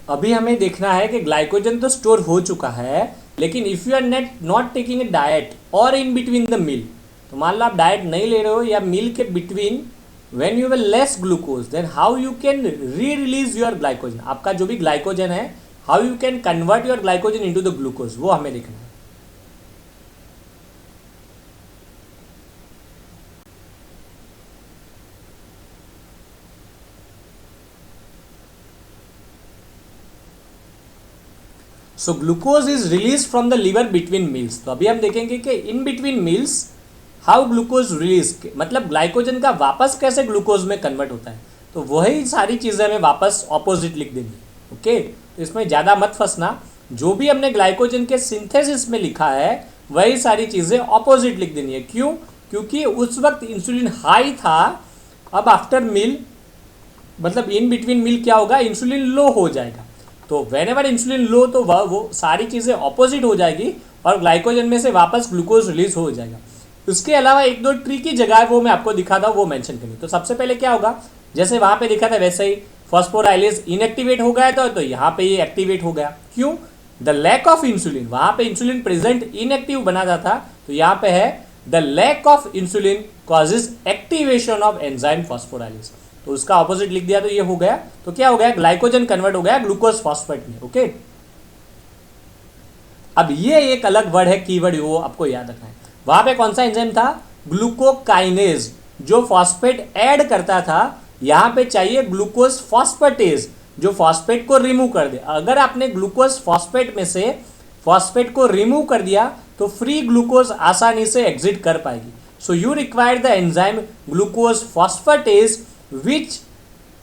अभी हमें देखना है कि ग्लाइकोजन तो स्टोर हो चुका है, लेकिन if you are not taking a diet और इन बिटवीन द मील, तो मान लो आप डाइट नहीं ले रहे हो या मील के between when you have less glucose, then how you can re release your glycogen, आपका जो भी ग्लाइकोजन है how you can convert your glycogen into the glucose, वो हमें देखना है। So glucose is release from the liver between meals. तो अभी हम देखेंगे कि in between meals how glucose release, मतलब ग्लाइकोजन का वापस कैसे ग्लूकोज में कन्वर्ट होता है। तो वही सारी चीज़ें हमें वापस ऑपोजिट लिख देंगे। ओके, तो इसमें ज़्यादा मत फंसना, जो भी हमने ग्लाइकोजन के सिंथेसिस में लिखा है वही सारी चीज़ें ऑपोजिट लिख देनी है। क्यों? क्योंकि उस वक्त इंसुलिन हाई था, अब आफ्टर मील मतलब इन बिटवीन मील क्या होगा, इंसुलिन लो हो जाएगा। तो वेन एवर इंसुलिन लो तो वो सारी चीज़ें ऑपोजिट हो जाएगी और ग्लाइकोजन में से वापस ग्लूकोज रिलीज हो जाएगा। उसके अलावा एक दो ट्रिकी जगह है वो मैं आपको दिखाता हूँ, वो मेंशन करिए। तो सबसे पहले क्या होगा, जैसे वहाँ पे दिखा था वैसे ही फॉस्फोराइलेज इनएक्टिवेट हो गया था, तो यहाँ पे ये एक्टिवेट हो गया। क्यों? द लैक ऑफ इंसुलिन, वहाँ पे इंसुलिन प्रेजेंट इनएक्टिव बना था, तो यहाँ पे है the lack of insulin causes activation of enzyme phosphorylase. तो उसका ऑपोजिट लिख दिया तो ये हो गया। तो क्या हो गया, ग्लाइकोजन कन्वर्ट हो गया ग्लूकोज फॉस्फेट में। ओके, अब ये एक अलग वर्ड है, कीवर्ड, वो आपको याद रखना है। वहां पे कौन सा एंजाइम था, ग्लूकोकाइनेज, जो फॉस्फेट ऐड करता था। यहां पे चाहिए ग्लूकोज फॉस्फेटेज, जो फॉस्फेट को रिमूव कर दे। अगर आपने ग्लूकोज फॉस्फेट में से फॉस्फेट को रिमूव कर दिया तो फ्री ग्लूकोज आसानी से एग्जिट कर पाएगी। So you require the enzyme glucose phosphatase which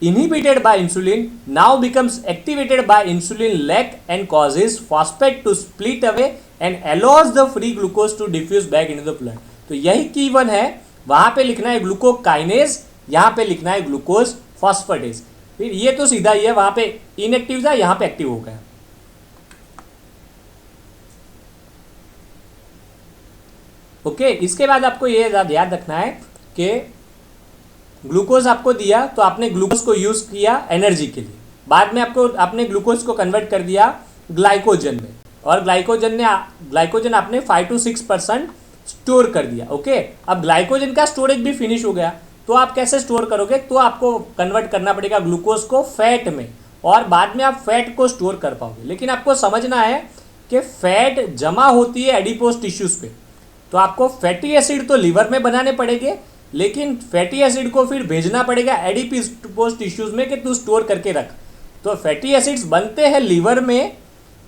inhibited by insulin now becomes activated by insulin lac and causes phosphate to split away and allows the free glucose to diffuse back into the blood। तो यही की one है, वहां पे लिखना है glucokinase, यहां पे लिखना है ग्लूकोज फॉस्फेटेज। फिर ये तो सीधा ही है, वहां पे इनएक्टिव था, यहां पे एक्टिव हो गया। ओके, इसके बाद आपको ये याद रखना है कि ग्लूकोज आपको दिया तो आपने ग्लूकोज को यूज किया एनर्जी के लिए, बाद में आपने ग्लूकोज को कन्वर्ट कर दिया ग्लाइकोजन में, और ग्लाइकोजन आपने 5 to 6% स्टोर कर दिया। ओके, अब ग्लाइकोजन का स्टोरेज भी फिनिश हो गया, तो आप कैसे स्टोर करोगे, तो आपको कन्वर्ट करना पड़ेगा ग्लूकोज को फैट में, और बाद में आप फैट को स्टोर कर पाओगे। लेकिन आपको समझना है कि फैट जमा होती है एडिपोज टिश्यूज पे, तो आपको फैटी एसिड तो लीवर में बनाने पड़ेंगे, लेकिन फैटी एसिड को फिर भेजना पड़ेगा एडिपोज टिश्यूज में कि तू स्टोर करके रख। तो फैटी एसिड्स बनते हैं लीवर में,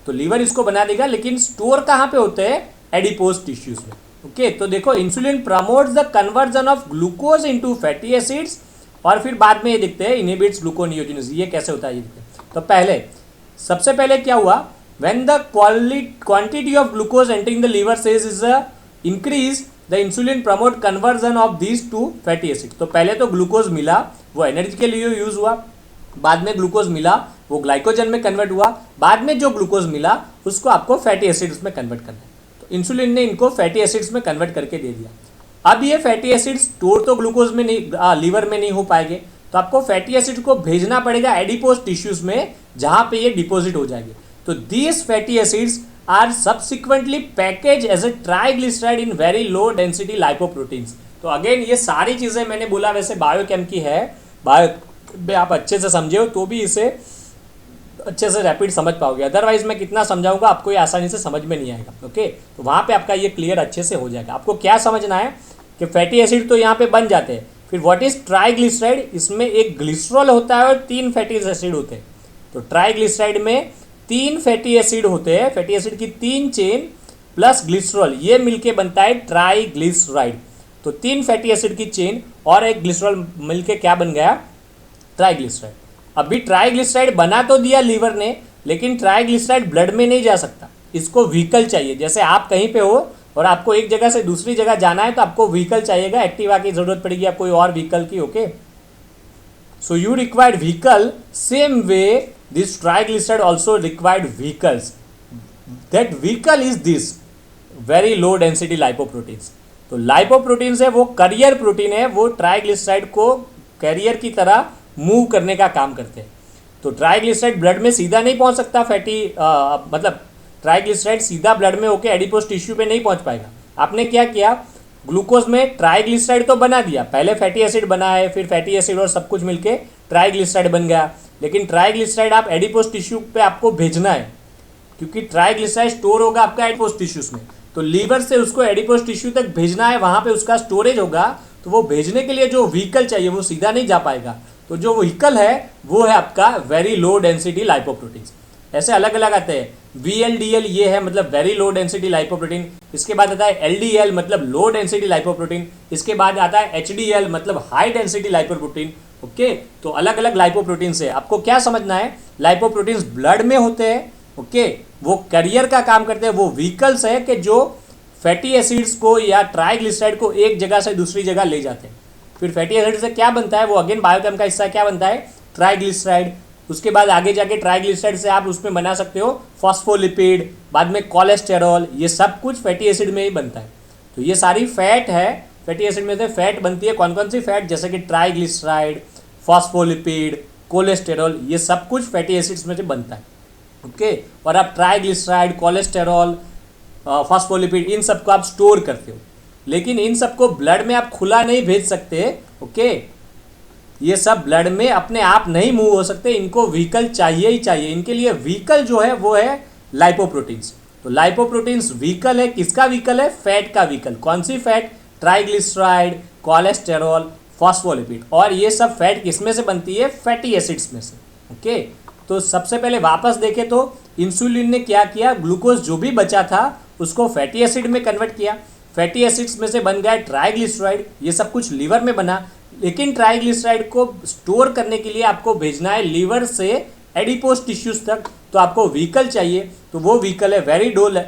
तो लीवर इसको बना देगा, लेकिन स्टोर कहाँ पे होते हैं, एडिपोज टिश्यूज में। ओके, तो देखो insulin promotes the conversion of glucose into fatty acids, और फिर बाद में ये दिखते हैं इनहिबिट्स ग्लूकोनियोजेनेसिस। ये कैसे होता है ये दिखते हैं। तो पहले सबसे पहले क्या हुआ, when the quantity of glucose entering the liver cells is increase, the insulin promote conversion of these to fatty acid. तो पहले तो ग्लूकोज मिला, वो एनर्जी के लिए यूज हुआ, बाद में ग्लूकोज मिला वो ग्लाइकोजन में कन्वर्ट हुआ, बाद में जो ग्लूकोज मिला उसको आपको फैटी एसिड्स में कन्वर्ट करना है। तो इंसुलिन ने इनको फैटी एसिड्स में कन्वर्ट करके दे दिया। अब ये फैटी एसिड स्टोर तो ग्लूकोज में नहीं, लीवर में नहीं हो पाएंगे, तो आपको फैटी एसिड को भेजना पड़ेगा एडिपोज टिश्यूज में, जहां पे ये डिपोजिट हो जाएंगे। तो these fatty acids are subsequently packaged as a triglyceride in very low density lipoproteins। तो अगेन ये सारी चीज़ें मैंने बोला वैसे बायोकेम की है, बायो में आप अच्छे से समझे हो तो भी इसे अच्छे से रैपिड समझ पाओगे, अदरवाइज मैं कितना समझाऊंगा आपको ये आसानी से समझ में नहीं आएगा। ओके, तो वहाँ पे आपका ये क्लियर अच्छे से हो जाएगा। आपको क्या समझना है कि फैटी एसिड तो यहाँ पे बन जाते हैं, फिर व्हाट इज ट्राइग्लिसराइड, इसमें एक ग्लिसरॉल होता है और 3 फैटी एसिड होते हैं। तो ट्राइग्लिसराइड में 3 फैटी एसिड होते हैं, फैटी एसिड की 3 चेन प्लस ग्लिसरॉल, ये मिलके बनता है ट्राइग्लिसराइड। तो 3 फैटी एसिड की चेन और एक ग्लिसरॉल मिलके क्या बन गया, ट्राइग्लिसराइड। अभी ट्राइग्लिसराइड बना तो दिया लीवर ने, लेकिन ट्राइग्लिसराइड ब्लड में नहीं जा सकता, इसको व्हीकल चाहिए। जैसे आप कहीं पे हो और आपको एक जगह से दूसरी जगह जाना है तो आपको व्हीकल चाहिएगा, एक्टिवा की जरूरत पड़ेगी, आप कोई और व्हीकल की। Okay, so you required vehicle, same way this triglyceride also required vehicles. That vehicle is this very low density lipoproteins। तो lipoproteins है वो कैरियर प्रोटीन है, वो ट्राइग्लिसराइड को कैरियर की तरह मूव करने का काम करते हैं। तो ट्राइग्लिसराइड ब्लड में सीधा नहीं पहुंच सकता, फैटी मतलब ट्राइग्लिसराइड सीधा ब्लड में होकर एडिपोज टिश्यू पे नहीं पहुंच पाएगा। आपने क्या किया, ग्लूकोज में ट्राइग्लिसराइड तो बना दिया, पहले फैटी एसिड बना है, फिर फैटी एसिड और सब कुछ मिलके ट्राइग्लिसराइड बन गया, लेकिन ट्राइग्लिसराइड आप एडिपोज टिश्यू पे आपको भेजना है, क्योंकि ट्राइग्लिसराइड स्टोर होगा आपका एडिपोज टिश्यूज में, तो लीवर से उसको एडिपोज टिश्यू तक भेजना है, वहां पे उसका स्टोरेज होगा। तो वो भेजने के लिए जो व्हीकल चाहिए वो सीधा नहीं जा पाएगा, तो जो व्हीकल है वो है आपका वेरी लो डेंसिटी लाइपोप्रोटीन्स। ऐसे अलग अलग आते हैं, VLDL ये है मतलब वेरी लो डेंसिटी लाइपोप्रोटीन, इसके बाद आता है LDL मतलब लो डेंसिटी लाइपोप्रोटीन, इसके बाद आता है HDL मतलब हाई डेंसिटी लाइपोप्रोटीन। ओके, तो अलग अलग लाइपोप्रोटीन है। आपको क्या समझना है, लाइपोप्रोटीन्स ब्लड में होते हैं, ओके, वो कैरियर का काम करते हैं, वो व्हीकल्स है कि जो फैटी एसिड्स को या ट्राइग्लिसराइड को एक जगह से दूसरी जगह ले जाते हैं। फिर फैटी एसिड से क्या बनता है, वो अगेन बायोकेम का हिस्सा क्या बनता है, ट्राइग्लिसराइड। उसके बाद आगे जाके ट्राइग्लिसराइड से आप उसमें बना सकते हो फॉस्फोलिपिड, बाद में कोलेस्टेरॉल, ये सब कुछ फैटी एसिड में ही बनता है। तो ये सारी फैट है, फैटी एसिड में से फैट बनती है। कौन कौन सी फैट, जैसे कि ट्राइग्लिसराइड, फॉस्फोलिपिड, कोलेस्टेरॉल, ये सब कुछ फैटी एसिड्स में से बनता है। ओके, और आप ट्राइग्लिसराइड, कोलेस्टेरॉल, फॉस्फोलिपिड, इन सबको आप स्टोर करते हो, लेकिन इन सबको ब्लड में आप खुला नहीं भेज सकते। ओके, ये सब ब्लड में अपने आप नहीं मूव हो सकते, इनको व्हीकल चाहिए ही चाहिए। इनके लिए व्हीकल जो है वो है लाइपोप्रोटीन्स। तो लाइपोप्रोटीन्स व्हीकल है, किसका व्हीकल है, फैट का व्हीकल। कौन सी फैट, ट्राइग्लिसराइड, कोलेस्टेरॉल, फॉस्फोलिपिड, और ये सब फैट किसमें से बनती है, फैटी एसिड्स में से। ओके, तो सबसे पहले वापस देखें तो इंसुलिन ने क्या किया, ग्लूकोज जो भी बचा था उसको फैटी एसिड में कन्वर्ट किया, फैटी एसिड्स में से बन गया ट्राइग्लिसराइड, ये सब कुछ लीवर में बना। लेकिन ट्राइग्लिसराइड को स्टोर करने के लिए आपको भेजना है लीवर से एडिपोज टिश्यूज तक, तो आपको व्हीकल चाहिए, तो वो व्हीकल है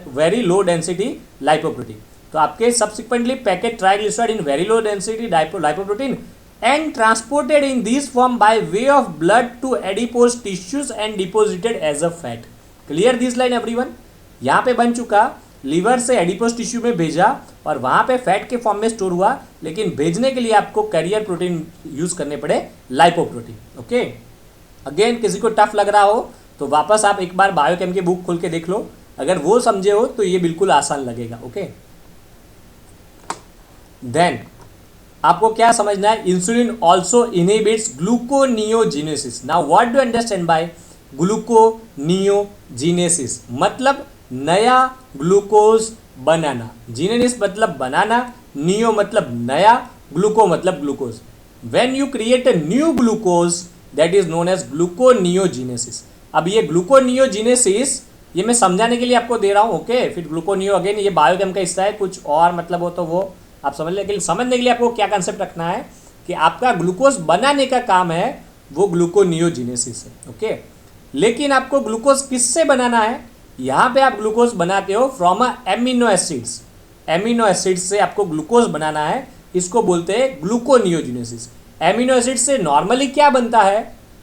वेरी लो डेंसिटी लाइपोप्रोटीन। तो आपके subsequently packet triglyceride in very low density lipoprotein and transported in this form by way of blood to adipose tissues and deposited as a fat. Clear this line everyone? यहाँ पे बन चुका, liver से adipose tissue में भेजा और वहाँ पे फैट के फॉर्म में स्टोर हुआ, लेकिन भेजने के लिए आपको कैरियर प्रोटीन यूज करने पड़े, लाइपोप्रोटीन। ओके, अगेन किसी को टफ लग रहा हो तो वापस आप एक बार बायोकेम की बुक खोल के देख लो, अगर वो समझे हो तो ये बिल्कुल आसान लगेगा। ओके, देन आपको क्या समझना है, insulin also inhibits gluconeogenesis. Now what do understand bye gluconeogenesis, मतलब नया ग्लूकोज बनाना, जीनेसिस मतलब बनाना, नियो मतलब नया, ग्लूको मतलब glucose. When you create a new glucose that is known as gluconeogenesis. अब ये ग्लूकोनियोजेनेसिस ये मैं समझाने के लिए आपको दे रहा हूँ। ओके, फिर ग्लूकोनियो अगेन ये बायोकेम का हिस्सा है, कुछ और मतलब हो तो वो आप समझ लें, लेकिन समझने के लिए आपको क्या कंसेप्ट रखना है कि आपका ग्लूकोज बनाने का काम है वो ग्लूकोनियोजेनेसिस है। ओके, लेकिन आपको ग्लूकोज किससे बनाना है, यहाँ पे आप ग्लूकोज बनाते हो from amino acids, amino acids से आपको ग्लूकोज बनाना है, इसको बोलते हैं ग्लूकोनियोजेनेसिस। एमिनो एसिड से नॉर्मली क्या बनता है,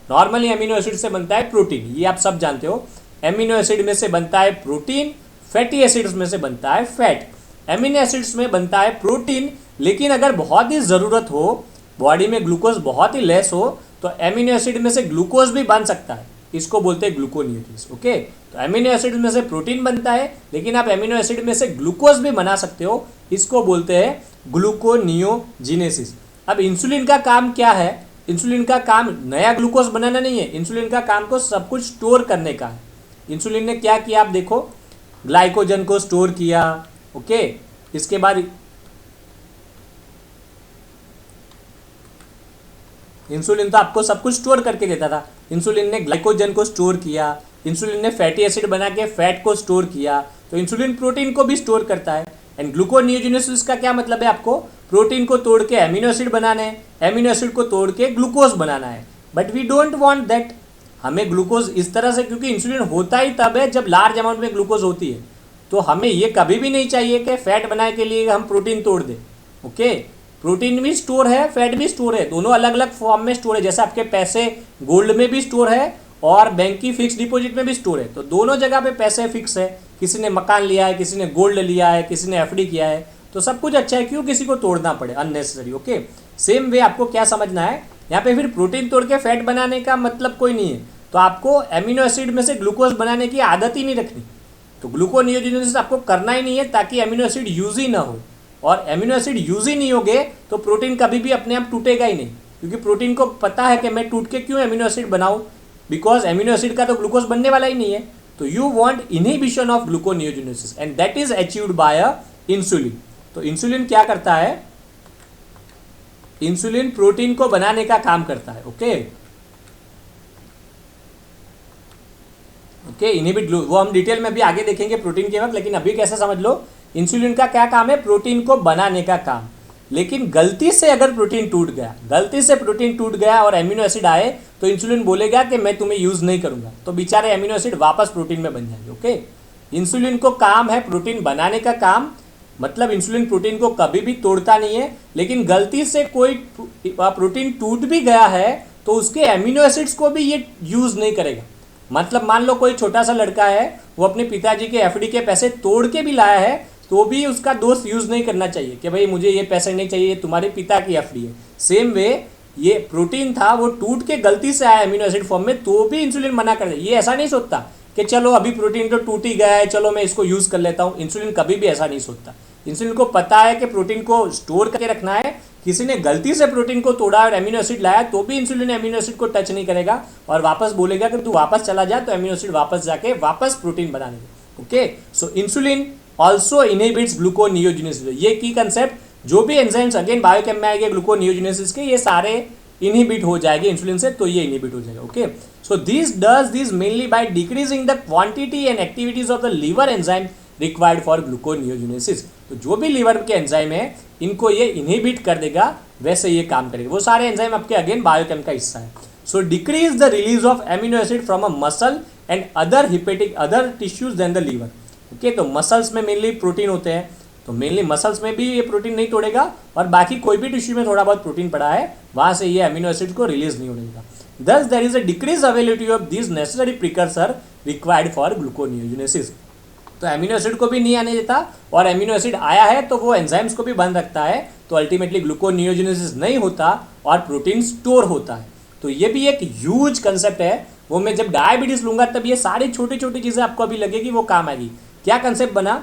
नॉर्मली एमिनो एसिड से बनता है प्रोटीन, ये आप सब जानते हो। एमिनो एसिड में से बनता है प्रोटीन, फैटी एसिड्स में से बनता है फैट। एमिनो एसिड्स में बनता है प्रोटीन, लेकिन अगर बहुत ही ज़रूरत हो, बॉडी में ग्लूकोज बहुत ही लेस हो, तो एमिनो एसिड में से ग्लूकोज भी बन सकता है, इसको बोलते हैं ग्लूकोनियोजेनेसिस। ओके, तो एमिनो एसिड में से प्रोटीन बनता है, लेकिन आप एमिनो एसिड में से ग्लूकोज भी बना सकते हो, इसको बोलते हैं ग्लूकोनियोजेनेसिस। अब इंसुलिन का काम क्या है, इंसुलिन का काम नया ग्लूकोज बनाना नहीं है, इंसुलिन का काम को सब कुछ स्टोर करने का है। इंसुलिन ने क्या किया, आप देखो, ग्लाइकोजन को स्टोर किया। ओके, इसके बाद इंसुलिन तो आपको सब कुछ स्टोर करके देता था, इंसुलिन ने ग्लाइकोजन को स्टोर किया, इंसुलिन ने फैटी एसिड बना के फैट को स्टोर किया, तो इंसुलिन प्रोटीन को भी स्टोर करता है। एंड ग्लूकोनियोजेनेसिस का क्या मतलब है, आपको प्रोटीन को तोड़ के एमिनो एसिड बनाना है, एमिनो एसिड को तोड़ के ग्लूकोज बनाना है। But we don't want that, हमें ग्लूकोज इस तरह से, क्योंकि इंसुलिन होता ही तब है जब लार्ज अमाउंट में ग्लूकोज होती है, तो हमें ये कभी भी नहीं चाहिए कि फैट बनाने के लिए हम प्रोटीन तोड़ दें। ओके, प्रोटीन भी स्टोर है, फैट भी स्टोर है, दोनों अलग अलग फॉर्म में स्टोर है। जैसे आपके पैसे गोल्ड में भी स्टोर है और बैंक की फिक्स डिपॉजिट में भी स्टोर है, तो दोनों जगह पे पैसे फिक्स है। किसी ने मकान लिया है, किसी ने गोल्ड लिया है, किसी ने एफडी किया है, तो सब कुछ अच्छा है, क्यों किसी को तोड़ना पड़े अननेसेसरी। ओके, सेम वे आपको क्या समझना है, यहाँ पे फिर प्रोटीन तोड़ के फैट बनाने का मतलब कोई नहीं है, तो तो आपको एमिनो एसिड में से ग्लूकोज बनाने की आदत ही नहीं रखनी। तो ग्लूकोनियोजेनेसिस आपको करना ही नहीं है ताकि एमिनो एसिड यूज ही ना हो, और एमिनो एसिड यूज ही नहीं होगे तो प्रोटीन कभी भी अपने आप टूटेगा ही नहीं, क्योंकि प्रोटीन को पता है कि मैं टूट के क्यों एमिनो एसिड बनाऊं, बिकॉज एमिनो एसिड का तो ग्लूकोज बनने वाला ही नहीं है। तो you want inhibition of gluconeogenesis and that is achieved by insulin. तो इंसुलिन क्या करता है, इंसुलिन प्रोटीन को बनाने का काम करता है। ओके ओके, इनहिबिट वो हम डिटेल में भी आगे देखेंगे प्रोटीन के वक्त, लेकिन अभी कैसे समझ लो, इंसुलिन का क्या काम है, प्रोटीन को बनाने का काम। लेकिन गलती से अगर प्रोटीन टूट गया, गलती से प्रोटीन टूट गया और एमिनो एसिड आए, तो इंसुलिन बोलेगा कि मैं तुम्हें यूज नहीं करूंगा, तो बेचारे एमिनो एसिड वापस प्रोटीन में बन जाएंगे। ओके, इंसुलिन को काम है प्रोटीन बनाने का काम, मतलब इंसुलिन प्रोटीन को कभी भी तोड़ता नहीं है, लेकिन गलती से कोई प्रोटीन टूट भी गया है तो उसके एमिनो एसिड्स को भी ये यूज नहीं करेगा। मतलब मान लो कोई छोटा सा लड़का है, वो अपने पिताजी के एफडी के पैसे तोड़ के भी लाया है, तो भी उसका दोस्त यूज नहीं करना चाहिए कि भाई मुझे ये पैसे नहीं चाहिए, ये तुम्हारे पिता की एफडी है। सेम वे ये प्रोटीन था, वो टूट के गलती से आया एमिनो एसिड फॉर्म में, तो भी इंसुलिन मना कर दे। ये ऐसा नहीं सोचता कि चलो अभी प्रोटीन तो टूट ही गया है, चलो मैं इसको यूज कर लेता हूँ। इंसुलिन कभी भी ऐसा नहीं सोचता। इंसुलिन को पता है कि प्रोटीन को स्टोर करके रखना है, किसी ने गलती से प्रोटीन को तोड़ा और एमिनो एसिड लाया, तो भी इंसुलिन एमिनो एसिड को टच नहीं करेगा और वापस बोलेगा कि तू वापस चला जा, तो एमिनो एसिड वापस जाके वापस प्रोटीन बना लेगा। ओके, सो इंसुलिन ऑल्सो इनहिबिट्स ग्लूकोनियोजेनेसिस। ये की कंसेप्ट, जो भी एंजाइम्स अगेन बायोकेम में आएंगे ग्लूकोनियोजेनेसिस के, ये सारे इनहिबिट हो जाएंगे इंसुलिन से, तो ये इनहिबिट हो जाएगा। Okay, so this mainly by decreasing the quantity and activities of the liver enzyme required for gluconeogenesis. तो जो भी लीवर के एंजाइम है, इनको ये इनहिबिट कर देगा, वैसे ये काम करेगा। वो सारे एंजाइम आपके अगेन बायोकेम का हिस्सा है। So decrease the release of amino acid from a muscle and other hepatic other tissues than the liver. Okay, तो मसल्स में मेनली प्रोटीन होते हैं, तो मेनली मसल्स में भी ये प्रोटीन नहीं तोड़ेगा, और बाकी कोई भी टिश्यू में थोड़ा बहुत प्रोटीन पड़ा है, वहां से ये एमिनो एसिड को रिलीज नहीं होगा। Thus there is a decrease availability of this necessary precursor required for gluconeogenesis. तो एमिनो एसिड को भी नहीं आने देता, और एमिनो एसिड आया है तो वो एंजाइम्स को भी बंद रखता है, तो अल्टीमेटली ग्लूकोनियोजेनेसिस नहीं होता और प्रोटीन स्टोर होता है। तो ये भी एक ह्यूज कंसेप्ट है, वो मैं जब डायबिटीज लूंगा तब ये सारी छोटी छोटी चीजें आपको अभी लगेगी वो काम आएगी। क्या कंसेप्ट बना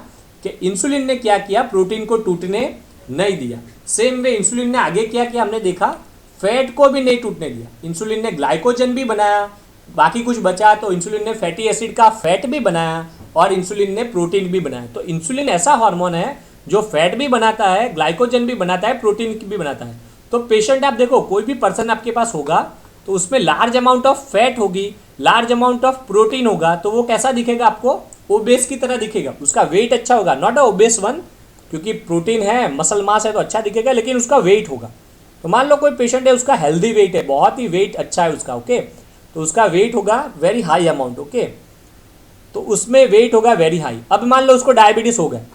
कि इंसुलिन ने क्या किया, प्रोटीन को टूटने नहीं दिया। सेम वे इंसुलिन ने आगे क्या किया, हमने देखा फैट को भी नहीं टूटने दिया। इंसुलिन ने ग्लाइकोजन भी बनाया, बाकी कुछ बचा तो इंसुलिन ने फैटी एसिड का फैट भी बनाया, और इंसुलिन ने प्रोटीन भी बनाया। तो इंसुलिन ऐसा हार्मोन है जो फैट भी बनाता है, ग्लाइकोजन भी बनाता है, प्रोटीन भी बनाता है। तो पेशेंट आप देखो, कोई भी पर्सन आपके पास होगा तो उसमें लार्ज अमाउंट ऑफ फैट होगी, लार्ज अमाउंट ऑफ प्रोटीन होगा, तो वो कैसा दिखेगा आपको, ओबेस की तरह दिखेगा। उसका वेट अच्छा होगा, नॉट अ ओबेस वन, क्योंकि प्रोटीन है, मसल मास है तो अच्छा दिखेगा, लेकिन उसका वेट होगा। तो मान लो कोई पेशेंट है, उसका हेल्दी वेट है, बहुत ही वेट अच्छा है उसका। ओके, तो उसका वेट होगा वेरी हाई अमाउंट। ओके, तो उसमें वेट होगा वेरी हाई। अब मान लो उसको डायबिटीज हो गया,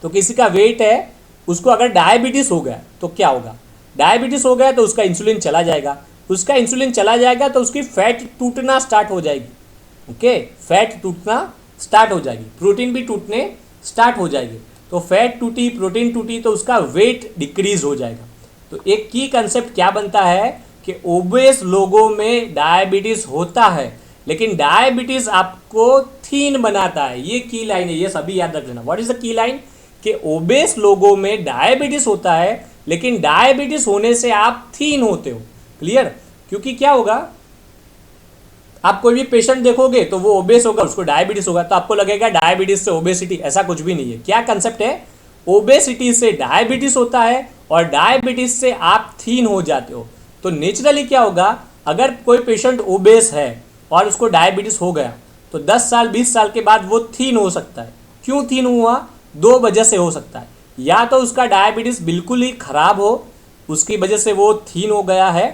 तो किसी का वेट है, उसको अगर डायबिटीज हो गया तो क्या होगा, डायबिटीज हो गया तो उसका इंसुलिन चला जाएगा, उसका इंसुलिन चला जाएगा तो उसकी फैट टूटना स्टार्ट हो जाएगी। ओके, फैट टूटना स्टार्ट हो जाएगी, प्रोटीन भी टूटने स्टार्ट हो जाएगी। तो फैट टूटी, प्रोटीन टूटी, तो उसका वेट डिक्रीज हो जाएगा। तो एक की कंसेप्ट क्या बनता है कि ओबेस लोगों में डायबिटीज होता है, लेकिन डायबिटीज आपको थीन बनाता है। ये की लाइन है, ये सभी याद रख लेना। What is the key line, कि ओबेस लोगों में डायबिटीज होता है, लेकिन डायबिटीज होने से आप थीन होते हो। क्लियर, क्योंकि क्या होगा, आप कोई भी पेशेंट देखोगे तो वो ओबेस होगा, उसको डायबिटीज होगा, तो आपको लगेगा डायबिटीज से ओबेसिटी, ऐसा कुछ भी नहीं है। क्या कंसेप्ट है, ओबेसिटी से डायबिटीज होता है और डायबिटीज से आप थीन हो जाते हो। तो नेचुरली क्या होगा, अगर कोई पेशेंट ओबेस है और उसको डायबिटीज हो गया, तो 10 साल 20 साल के बाद वो थीन हो सकता है। क्यों थीन हुआ, 2 वजह से हो सकता है। या तो उसका डायबिटीज बिल्कुल ही खराब हो, उसकी वजह से वो थीन हो गया है,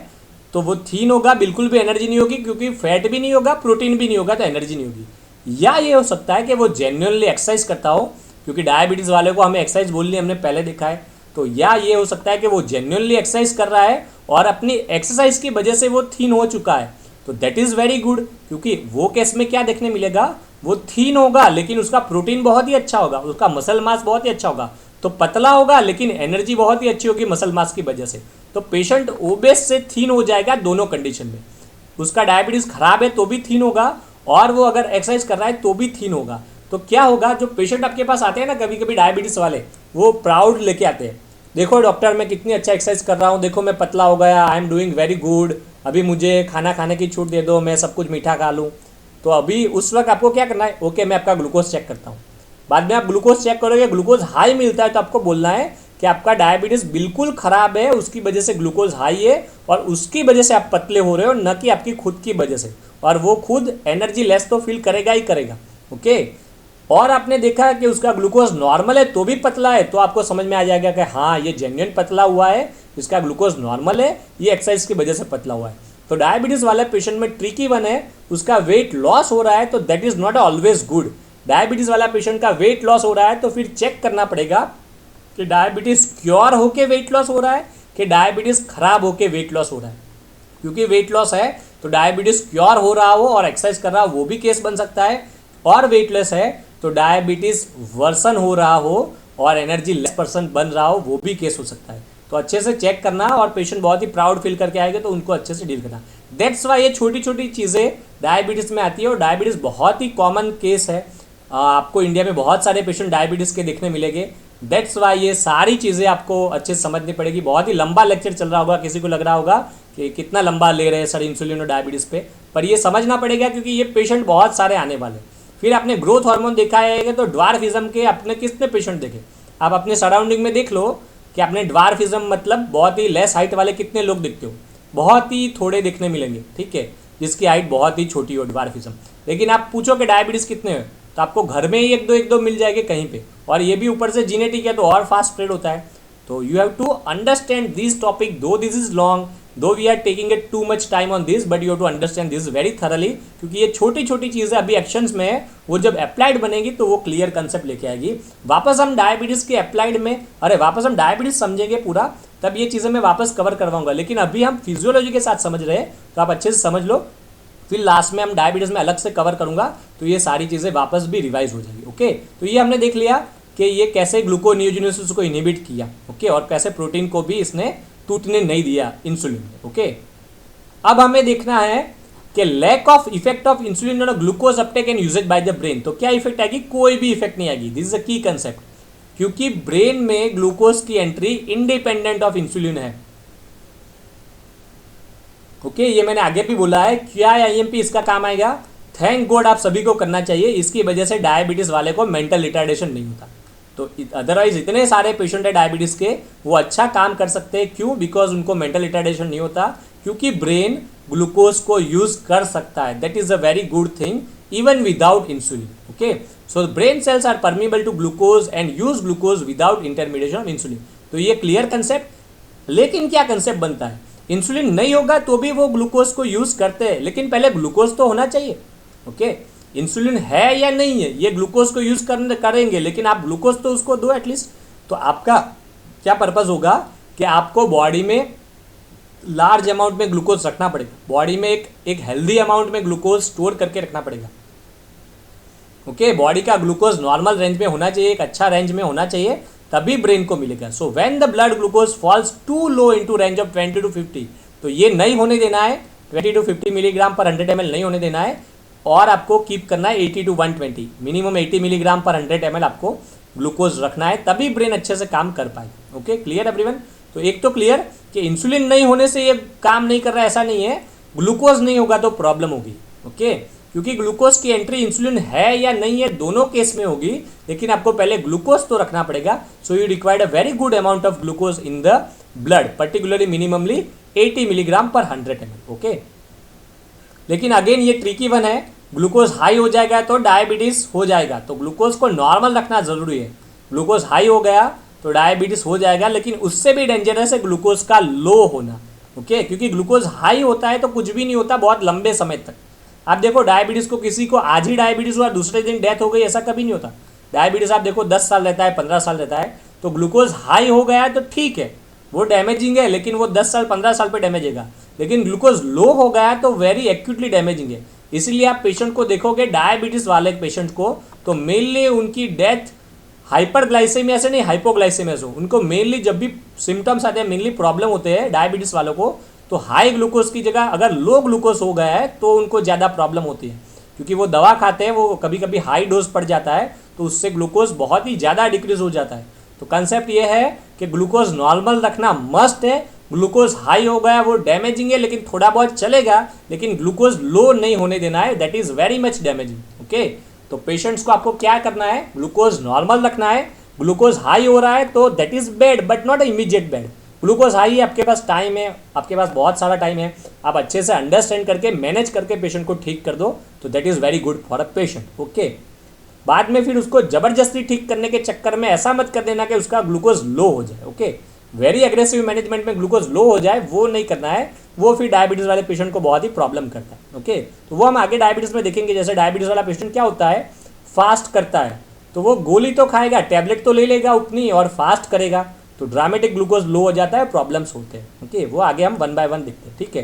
तो वो थीन होगा, बिल्कुल भी एनर्जी नहीं होगी, क्योंकि फैट भी नहीं होगा, प्रोटीन भी नहीं होगा, तो एनर्जी नहीं होगी। या ये हो सकता है कि वो जेन्युइनली एक्सरसाइज करता हो, क्योंकि डायबिटीज़ वाले को हमें एक्सरसाइज बोलनी हमने पहले देखा है। तो या ये हो सकता है कि वो जेन्युइनली एक्सरसाइज कर रहा है और अपनी एक्सरसाइज की वजह से वो थीन हो चुका है, तो दैट इज़ वेरी गुड। क्योंकि वो केस में क्या देखने मिलेगा, वो थीन होगा लेकिन उसका प्रोटीन बहुत ही अच्छा होगा, उसका मसल मास बहुत ही अच्छा होगा, तो पतला होगा लेकिन एनर्जी बहुत ही अच्छी होगी मसल मास की वजह से। तो पेशेंट ओबेस से थीन हो जाएगा दोनों कंडीशन में। उसका डायबिटीज़ खराब है तो भी थीन होगा, और वो अगर एक्सरसाइज कर रहा है तो भी थीन होगा। तो क्या होगा, जो पेशेंट आपके पास आते हैं ना कभी कभी डायबिटीज़ वाले, वो प्राउड लेके आते हैं, देखो डॉक्टर मैं कितनी अच्छा एक्सरसाइज कर रहा हूँ, देखो मैं पतला हो गया, I am doing very good, अभी मुझे खाना खाने की छूट दे दो, मैं सब कुछ मीठा खा लूँ। तो अभी उस वक्त आपको क्या करना है, ओके मैं आपका ग्लूकोज चेक करता हूँ। बाद में आप ग्लूकोज चेक करोगे, ग्लूकोज हाई मिलता है तो आपको बोलना है कि आपका डायबिटीज़ बिल्कुल ख़राब है, उसकी वजह से ग्लूकोज हाई है और उसकी वजह से आप पतले हो रहे हो, न कि आपकी खुद की वजह से। और वो खुद एनर्जी लेस तो फील करेगा ही करेगा, ओके। और आपने देखा कि उसका ग्लूकोज नॉर्मल है तो भी पतला है, तो आपको समझ में आ जाएगा कि हाँ ये जेन्युइन पतला हुआ है, इसका ग्लूकोज नॉर्मल है, ये एक्सरसाइज की वजह से पतला हुआ है। तो डायबिटीज़ वाले पेशेंट में ट्रिकी वन है, उसका वेट लॉस हो रहा है तो that is not always good. Diabetes वाला पेशेंट का वेट लॉस हो रहा है तो फिर चेक करना पड़ेगा कि डायबिटीज़ क्योर होके वेट लॉस हो रहा है कि डायबिटीज़ खराब होके वेट लॉस हो रहा है। क्योंकि वेट लॉस है तो डायबिटीज़ क्योर हो रहा हो और एक्सरसाइज कर रहा हो वो भी केस बन सकता है, और वेटलेस है तो डायबिटीज़ वर्सन हो रहा हो और एनर्जी लेस पर्सन बन रहा हो वो भी केस हो सकता है। तो अच्छे से चेक करना, और पेशेंट बहुत ही प्राउड फील करके आएंगे तो उनको अच्छे से डील करना। दैट्स वाई ये छोटी छोटी चीज़ें डायबिटीज़ में आती है, और डायबिटीज़ बहुत ही कॉमन केस है। आपको इंडिया में बहुत सारे पेशेंट डायबिटीज़ के देखने मिलेंगे। दैट्स वाई ये सारी चीज़ें आपको अच्छे से समझनी पड़ेगी। बहुत ही लंबा लेक्चर चल रहा होगा, किसी को लग रहा होगा कि कितना लंबा ले रहे हैं सर इंसुलिन और डायबिटीज़ पे, पर ये समझना पड़ेगा क्योंकि ये पेशेंट बहुत सारे आने वाले। फिर आपने ग्रोथ हार्मोन देखा है तो ड्वार्फिज्म के आपने कितने पेशेंट देखे, आप अपने सराउंडिंग में देख लो कि आपने ड्वार्फिज्म मतलब बहुत ही लेस हाइट वाले कितने लोग दिखते हो, बहुत ही थोड़े दिखने मिलेंगे, ठीक है, जिसकी हाइट बहुत ही छोटी हो ड्वार्फिज्म। लेकिन आप पूछो कि डायबिटीज़ कितने हो तो आपको घर में ही एक दो मिल जाएंगे कहीं पे, और ये भी ऊपर से जीनेटिक है तो और फास्ट स्प्रेड होता है। तो you have to understand this topic, though this is long, though we are taking it too much time on this, but you have to understand this very thoroughly, क्योंकि ये छोटी छोटी चीज़ें अभी एक्शंस में है, वो जब अप्लाइड बनेगी तो वो क्लियर कंसेप्ट लेके आएगी। वापस हम डायबिटीज़ के अप्लाइड में, वापस हम डायबिटीज़ समझेंगे पूरा, तब ये चीज़ें मैं वापस कवर करवाऊंगा। लेकिन अभी हम फिजियोलॉजी के साथ समझ रहे हैं तो आप अच्छे से समझ लो, फिर लास्ट में हम डायबिटीज़ में अलग से कवर करूंगा तो ये सारी चीज़ें वापस भी रिवाइज हो जाएगी, ओके। तो ये हमने देख लिया कि ये कैसे ग्लूकोनियोजेनेसिस को इनहिबिट किया, ओके, और कैसे प्रोटीन को भी इसने टूटने नहीं दिया इंसुलिन में, ओके। अब हमें देखना है कि lack of effect of insulin on glucose uptake and usages by the brain. तो क्या इफेक्ट आएगी, कोई भी इफेक्ट नहीं आएगी, दिस इज अ की कंसेप्ट, क्योंकि ब्रेन में ग्लूकोज की एंट्री इंडिपेंडेंट ऑफ इंसुलिन है, ओके। ये मैंने आगे भी बोला है, क्या आईएमपी इसका काम आएगा, थैंक गॉड आप सभी को करना चाहिए, इसकी वजह से डायबिटीज़ वाले को मेंटल रिटार्डेशन नहीं होता। तो अदरवाइज इतने सारे पेशेंट है डायबिटीज़ के, वो अच्छा काम कर सकते हैं, क्यों, बिकॉज उनको मेंटल रिटार्डेशन नहीं होता, क्योंकि ब्रेन ग्लूकोज को यूज़ कर सकता है, that is a very good thing even without insulin, okay. So brain cells are permeable to glucose and use glucose without intermediation of insulin. तो ये क्लियर कंसेप्ट। लेकिन क्या कंसेप्ट बनता है, इंसुलिन नहीं होगा तो भी वो ग्लूकोज को यूज़ करते हैं, लेकिन पहले ग्लूकोज तो होना चाहिए, ओके। इंसुलिन है या नहीं है, ये ग्लूकोज को यूज़ करेंगे, लेकिन आप ग्लूकोज तो उसको दो एटलीस्ट। तो आपका क्या पर्पज़ होगा कि आपको बॉडी में लार्ज अमाउंट में ग्लूकोज रखना पड़ेगा, बॉडी में एक हेल्दी अमाउंट में ग्लूकोज स्टोर करके रखना पड़ेगा, ओके। बॉडी का ग्लूकोज नॉर्मल रेंज में होना चाहिए, एक अच्छा रेंज में होना चाहिए, तभी ब्रेन को मिलेगा। So when the blood glucose falls to low into range of 20 to 50, तो ये नहीं होने देना है, 20 to 50 मिलीग्राम पर 100 ml नहीं होने देना है, और आपको कीप करना है 80 to 120, minimum 80 milligram per 100 ml आपको ग्लूकोज रखना है, तभी ब्रेन अच्छे से काम कर पाएगा, ओके। Clear everyone. तो एक तो क्लियर कि इंसुलिन नहीं होने से ये काम नहीं कर रहा है, ऐसा नहीं है, ग्लूकोज नहीं होगा तो प्रॉब्लम होगी, ओके। क्योंकि ग्लूकोज की एंट्री इंसुलिन है या नहीं है दोनों केस में होगी, लेकिन आपको पहले ग्लूकोज तो रखना पड़ेगा। So you required a very good amount of glucose in the blood, particularly minimally 80 milligram per 100 ml, okay. लेकिन अगेन ये ट्रिकी वन है, ग्लूकोज हाई हो जाएगा तो डायबिटीज़ हो जाएगा, तो ग्लूकोज को नॉर्मल रखना ज़रूरी है। ग्लूकोज हाई हो गया तो डायबिटीज़ हो जाएगा, लेकिन उससे भी डेंजरस है ग्लूकोज का लो होना, ओके। क्योंकि ग्लूकोज हाई होता है तो कुछ भी नहीं होता बहुत लंबे समय तक। आप देखो डायबिटीज़ को, किसी को आज ही डायबिटीज़ हुआ दूसरे दिन डेथ हो गई, ऐसा कभी नहीं होता। डायबिटीज़ आप देखो 10 साल रहता है, 15 साल रहता है। तो ग्लूकोज हाई हो गया है तो ठीक है, वो डैमेजिंग है, लेकिन वो 10 साल 15 साल पे डैमेजेगा। लेकिन ग्लूकोज लो हो गया है तो वेरी एक्यूटली डैमेजिंग है। इसीलिए आप पेशेंट को देखोगे डायबिटीज़ वाले पेशेंट को, तो मेनली उनकी डेथ हाइपरग्लाइसेमिया से नहीं, हाइपोग्लाइसेमिया से। उनको मेनली जब भी सिम्टम्स आते हैं, मेनली प्रॉब्लम होते हैं डायबिटीज़ वालों को, तो हाई ग्लूकोज की जगह अगर लो ग्लूकोज हो गया है तो उनको ज़्यादा प्रॉब्लम होती है, क्योंकि वो दवा खाते हैं, वो कभी कभी हाई डोज पड़ जाता है तो उससे ग्लूकोज बहुत ही ज़्यादा डिक्रीज हो जाता है। तो कंसेप्ट ये है कि ग्लूकोज नॉर्मल रखना मस्ट है। ग्लूकोज हाई हो गया वो डैमेजिंग है, लेकिन थोड़ा बहुत चलेगा, लेकिन ग्लूकोज लो नहीं होने देना है, that is very much damaging. Okay, तो पेशेंट्स को आपको क्या करना है, ग्लूकोज नॉर्मल रखना है। ग्लूकोज हाई हो रहा है तो that is bad but not immediate bad. Glucose high है, आपके पास टाइम है, आपके पास बहुत सारा टाइम है, आप अच्छे से अंडरस्टैंड करके मैनेज करके पेशेंट को ठीक कर दो तो that is very good for a patient. Okay, बाद में फिर उसको ज़बरदस्ती ठीक करने के चक्कर में ऐसा मत कर देना कि उसका ग्लूकोज लो हो जाए। ओके, वेरी एग्रेसिव मैनेजमेंट में ग्लूकोज लो हो जाए वो नहीं करना है, वो फिर डायबिटीज़ वाले पेशेंट को बहुत ही प्रॉब्लम करता है। ओके, तो वो हम आगे डायबिटीज़ में देखेंगे। जैसे डायबिटीज़ वाला पेशेंट क्या होता है, फास्ट करता है, तो वो गोली तो खाएगा, टैबलेट तो ले लेगा उतनी, और फास्ट करेगा तो ड्रामेटिक ग्लूकोज लो हो जाता है, प्रॉब्लम्स होते हैं। ओके, वो आगे हम 1 बाय 1 देखते हैं। ठीक है,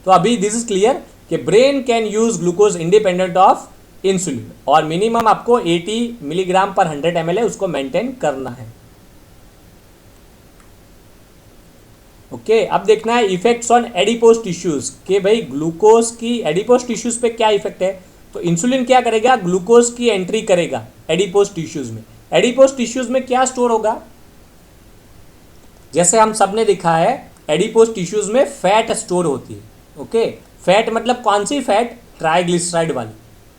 तो अभी दिस इज क्लियर कि brain can use glucose independent of insulin, और मिनिमम आपको 80 मिलीग्राम पर 100 ml है, उसको मेंटेन करना है। ओके, अब देखना है इफेक्ट्स ऑन एडिपोज टिश्यूज के भाई ग्लूकोज की एडिपोज टिश्यूज पे क्या इफेक्ट है। तो इंसुलिन क्या करेगा, ग्लूकोज की एंट्री करेगा एडिपोज टिश्यूज में। एडिपोज टिश्यूज में क्या स्टोर होगा, जैसे हम सब ने देखा है एडिपोज टिश्यूज में फैट स्टोर होती है। ओके, फैट मतलब कौन सी फैट, ट्राइग्लिसराइड वाली।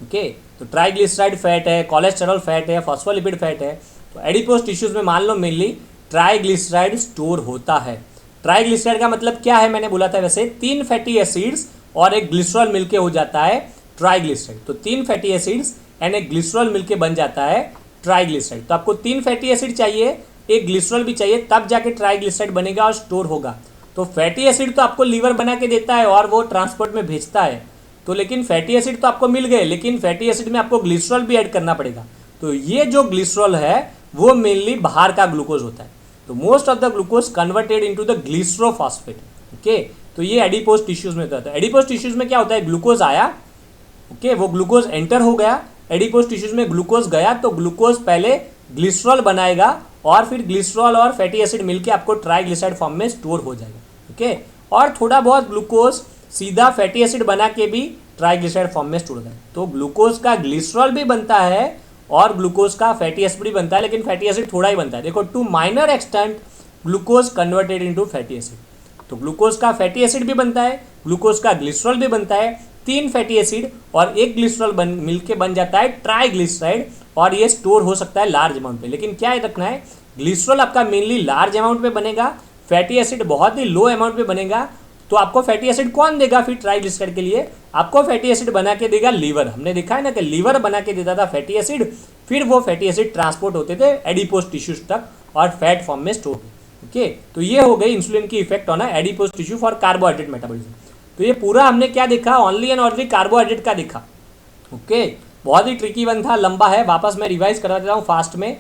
ओके, तो ट्राइग्लिसराइड फैट है, कोलेस्टेरॉल फैट है, फॉस्फोलिपिड फैट है। तो एडिपोज टिश्यूज में मान लो मेनली ट्राइग्लिसराइड स्टोर होता है। ट्राइग्लिसराइड का मतलब क्या है, मैंने बोला था वैसे 3 फैटी एसिड्स और एक ग्लिसरॉल मिलके हो जाता है ट्राइग्लिसराइड। तो 3 फैटी एसिड्स एंड एक ग्लिसरॉल मिलके बन जाता है ट्राइग्लिसराइड। तो आपको 3 फैटी एसिड चाहिए, एक ग्लिसरॉल भी चाहिए, तब जाके ट्राइग्लिसराइड बनेगा और स्टोर होगा। तो फैटी एसिड तो आपको लीवर बना के देता है और वो ट्रांसपोर्ट में भेजता है, तो लेकिन फैटी एसिड तो आपको मिल गए, लेकिन फैटी एसिड में आपको ग्लिसरॉल भी ऐड करना पड़ेगा। तो ये जो ग्लिसरॉल है वो मेनली बाहर का ग्लूकोज होता है। तो most of the glucose converted into the glycerophosphate. Okay, तो ये एडिपोज टिश्यूज में होता है। एडिपोज टिश्यूज में क्या होता है, ग्लूकोज आया, ओके, वो ग्लूकोज एंटर हो गया, एडिपोज टिश्यूज में ग्लूकोज गया, तो ग्लूकोज पहले ग्लिसरॉल बनाएगा और फिर ग्लिसरॉल और फैटी एसिड मिलके आपको ट्राइग्लिसराइड फॉर्म में स्टोर हो जाएगा। ओके, और थोड़ा बहुत ग्लूकोज सीधा फैटी एसिड बना के भी ट्राइग्लिसराइड फॉर्म में स्टोर होता है। तो ग्लूकोज का ग्लिसरॉल भी बनता है और ग्लूकोज का फैटी एसिड भी बनता है, लेकिन फैटी एसिड थोड़ा ही बनता है। देखो, to minor extent glucose converted into fatty acid. तो ग्लूकोज का फैटी एसिड भी बनता है, ग्लूकोज का ग्लिसरॉल भी बनता है, 3 फैटी एसिड और एक ग्लिसरॉल मिलके बन जाता है ट्राइग्लिसराइड, और ये स्टोर हो सकता है लार्ज अमाउंट पे। लेकिन क्या रखना है, ग्लिसरॉल आपका मेनली लार्ज अमाउंट पे बनेगा, फैटी एसिड बहुत ही लो अमाउंट पे बनेगा। तो आपको फैटी एसिड कौन देगा फिर ट्राइग्लिसराइड के लिए, आपको फैटी एसिड बना के देगा लीवर। हमने देखा है ना कि लीवर बना के देता था फैटी एसिड, फिर वो फैटी एसिड ट्रांसपोर्ट होते थे एडिपोज टिश्यूज तक और फैट फॉर्म में स्टोर। ओके, तो ये हो गई इंसुलिन की effect on adipose tissue for carbohydrate metabolism. तो ये पूरा हमने क्या देखा, ओनली एंड ओनली कार्बोहाइड्रेट का देखा। ओके, बहुत ही ट्रिकी वन था, लंबा है, वापस मैं रिवाइज करा देता हूँ फास्ट में।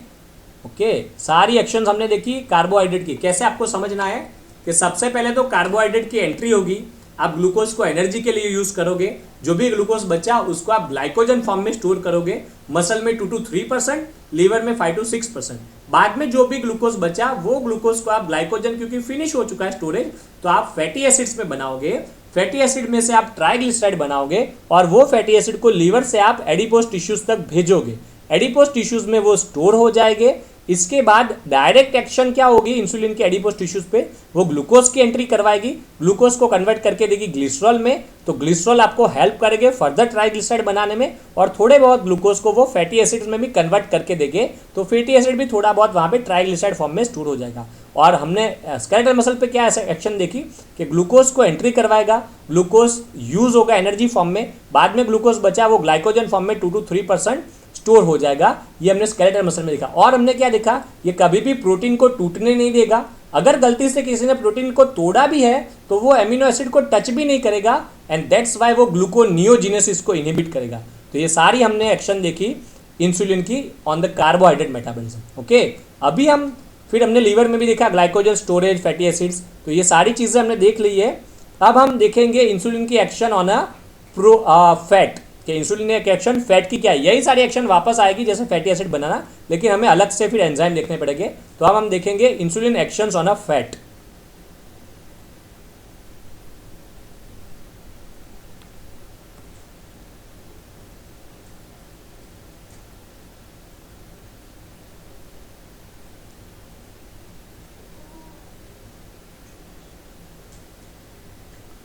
ओके, सारी एक्शंस हमने देखी कार्बोहाइड्रेट की। कैसे आपको समझना है कि सबसे पहले तो कार्बोहाइड्रेट की एंट्री होगी, आप ग्लूकोज को एनर्जी के लिए यूज करोगे, जो भी ग्लूकोज बचा उसको आप ग्लाइकोजन फॉर्म में स्टोर करोगे, मसल में 2 to 3%, लीवर में 5 to 6%। बाद में जो भी ग्लूकोज बचा वो ग्लूकोज को आप ग्लाइकोजन, क्योंकि फिनिश हो चुका है स्टोरेज, तो आप फैटी एसिड्स में बनाओगे, फैटी एसिड में से आप ट्राइग्लिसराइड बनाओगे और वो फैटी एसिड को लीवर से आप एडिपोज टिश्यूज तक भेजोगे, एडिपोज टिश्यूज में वो स्टोर हो जाएंगे। इसके बाद डायरेक्ट एक्शन क्या होगी इंसुलिन के एडिपोज टिश्यूज पे, वो ग्लूकोज की एंट्री करवाएगी, ग्लूकोज को कन्वर्ट करके देगी ग्लिसरॉल में, तो ग्लिसरॉल आपको हेल्प करेंगे फर्दर ट्राइग्लिसराइड बनाने में, और थोड़े बहुत ग्लूकोज को वो फैटी एसिड्स में भी कन्वर्ट करके देंगे, तो फैटी एसिड भी थोड़ा बहुत वहाँ पे ट्राइग्लिसराइड फॉर्म में स्टोर हो जाएगा। और हमने स्केलेटल मसल पे क्या एक्शन देखी कि ग्लूकोज को एंट्री करवाएगा, ग्लूकोज यूज होगा एनर्जी फॉर्म में, बाद में ग्लूकोज बचा वो ग्लाइकोजन फॉर्म में 2 to 3% स्टोर हो जाएगा। ये हमने स्केलेटल मसल में देखा। और हमने क्या देखा, ये कभी भी प्रोटीन को टूटने नहीं देगा। अगर गलती से किसी ने प्रोटीन को तोड़ा भी है तो वो एमिनो एसिड को टच भी नहीं करेगा, एंड दैट्स वाई वो ग्लूकोनियोजेनेसिस को इनहिबिट करेगा। तो ये सारी हमने एक्शन देखी इंसुलिन की on the carbohydrate metabolism. Okay, अभी हम फिर हमने लीवर में भी देखा ग्लाइकोजन स्टोरेज, फैटी एसिड्स, तो ये सारी चीज़ें हमने देख ली है। अब हम देखेंगे इंसुलिन की एक्शन ऑन अ फैट, कि इंसुलिन की एक्शन फैट की क्या है। यही सारी एक्शन वापस आएगी जैसे फैटी एसिड बनाना, लेकिन हमें अलग से फिर एंजाइम देखने पड़ेंगे। तो अब हम देखेंगे insulin actions on a fat.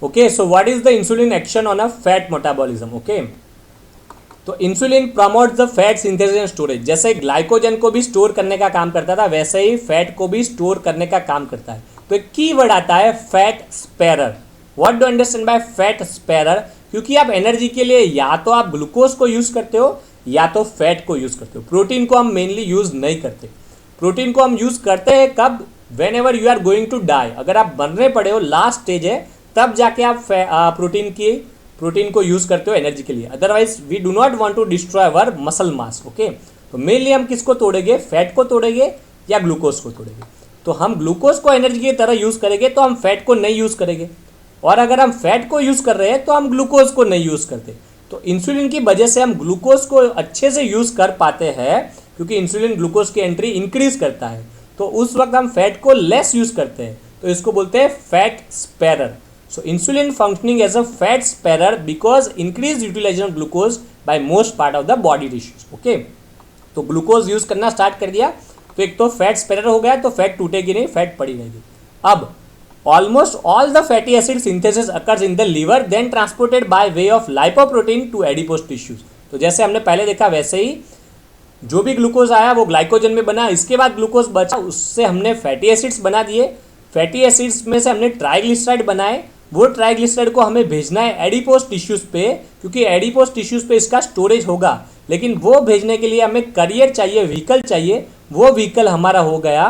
Okay, so what is the insulin action on a fat metabolism? Okay, तो insulin promotes the fat synthesis and storage. जैसे ग्लाइकोजन को भी स्टोर करने का काम करता था, वैसे ही फैट को भी स्टोर करने का काम करता है। तो एक की वर्ड आता है fat sparer. What do understand by fat sparer? क्योंकि आप एनर्जी के लिए या तो आप ग्लूकोज को यूज करते हो या तो फैट को यूज करते हो। प्रोटीन को हम मेनली यूज नहीं करते। प्रोटीन को हम यूज करते हैं कब? Whenever you are going to die, अगर आप बनने पड़े हो, लास्ट स्टेज है, तब जाके आप प्रोटीन को यूज करते हो एनर्जी के लिए। Otherwise we do not want to destroy our muscle mass. Okay, तो मेनली हम किसको तोड़ेंगे? फैट को तोड़ेंगे या ग्लूकोज को तोड़ेंगे। तो हम ग्लूकोज को एनर्जी की तरह यूज करेंगे तो हम फैट को नहीं यूज करेंगे, और अगर हम फैट को यूज कर रहे हैं तो हम ग्लूकोज को नहीं यूज करते। तो इंसुलिन की वजह से हम ग्लूकोज को अच्छे से यूज कर पाते हैं, क्योंकि इंसुलिन ग्लूकोज की एंट्री इंक्रीज करता है। तो उस वक्त हम फैट को लेस यूज करते हैं, तो इसको बोलते हैं fat स्पेरर। So insulin functioning as a fat sparer because increased utilization of glucose by most part of the body tissues. Okay, तो ग्लूकोज यूज करना स्टार्ट कर दिया तो एक तो फैट स्पेरर हो गया, तो फैट टूटेगी नहीं, फैट पड़ी रहेगी। अब almost all the fatty acid synthesis occurs in the liver then transported by way of lipoprotein to adipose tissues. तो जैसे हमने पहले देखा वैसे ही जो भी ग्लूकोज आया वो ग्लाइकोजन में बना, इसके बाद ग्लूकोज बचा, उससे हमने फैटी एसिड्स बना दिए। फैटी एसिड्स में से हमने ट्राइग्लिसराइड बनाए, वो ट्राइग्लिसराइड को हमें भेजना है एडिपोज टिश्यूज पे, क्योंकि एडिपोज टिश्यूज पे इसका स्टोरेज होगा। लेकिन वो भेजने के लिए हमें करियर चाहिए, व्हीकल चाहिए। वो व्हीकल हमारा हो गया